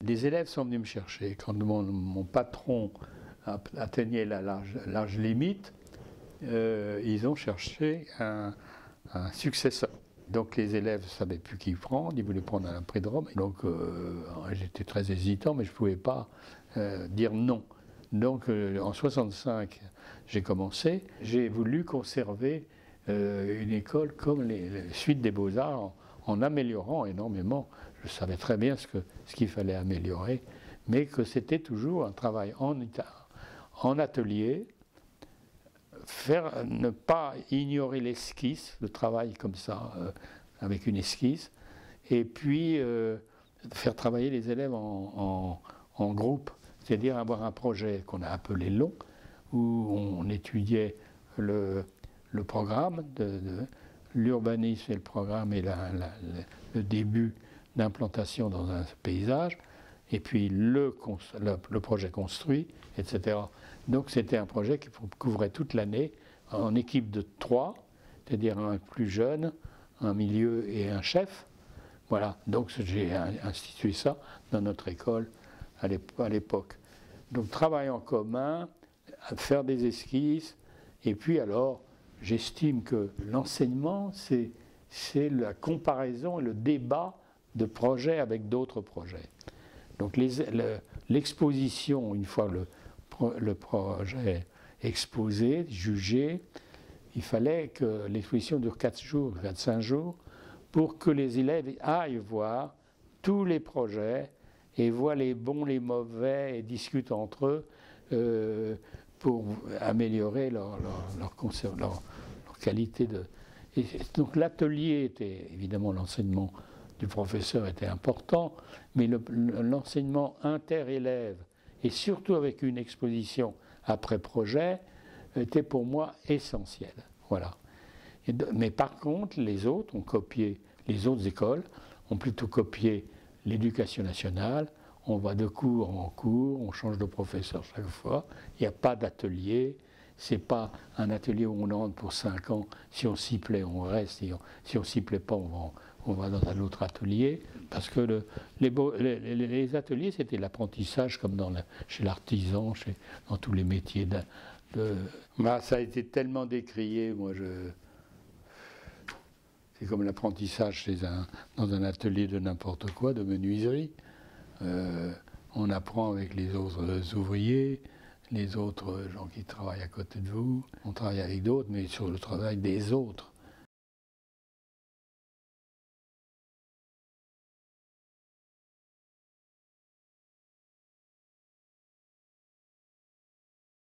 Les élèves sont venus me chercher. Quand mon patron atteignait l'âge limite, ils ont cherché un successeur. Donc les élèves ne savaient plus qui prendre, ils voulaient prendre un prix de Rome. Donc j'étais très hésitant, mais je ne pouvais pas dire non. Donc en 65, j'ai commencé. J'ai voulu conserver une école comme les suites des Beaux-Arts en améliorant énormément. Je savais très bien ce qu'il fallait améliorer, mais que c'était toujours un travail en atelier, ne pas ignorer l'esquisse, le travail comme ça, avec une esquisse, et puis faire travailler les élèves en groupe, c'est-à-dire avoir un projet qu'on a appelé long, où on étudiait le programme, l'urbanisme et le programme et le début d'implantation dans un paysage, et puis le projet construit, etc. Donc c'était un projet qui couvrait toute l'année en équipe de 3, c'est-à-dire un plus jeune, un milieu et un chef. Voilà, donc j'ai institué ça dans notre école à l'époque. Donc travail en commun, faire des esquisses, et puis alors j'estime que l'enseignement c'est la comparaison et le débat de projets avec d'autres projets. Donc l'exposition, une fois le projet exposé, jugé, il fallait que l'exposition dure 4 jours, 4-5 jours, pour que les élèves aillent voir tous les projets et voient les bons, les mauvais et discutent entre eux pour améliorer leur qualité de... Et donc l'atelier était, évidemment l'enseignement du professeur était important, mais l'enseignement inter-élève, et surtout avec une exposition après projet, était pour moi essentiel. Voilà. Mais par contre, les autres ont copié, les autres écoles ont plutôt copié l'éducation nationale. On va de cours en cours, on change de professeur chaque fois, il n'y a pas d'atelier. Ce n'est pas un atelier où on entre pour 5 ans, si on s'y plaît, on reste, si on s'y plaît pas, on va dans un autre atelier. Parce que les ateliers, c'était l'apprentissage comme chez l'artisan, dans tous les métiers. Ça a été tellement décrié, c'est comme l'apprentissage dans un atelier de n'importe quoi, de menuiserie. On apprend avec les autres ouvriers, les autres gens qui travaillent à côté de vous. On travaille avec d'autres, mais sur le travail des autres.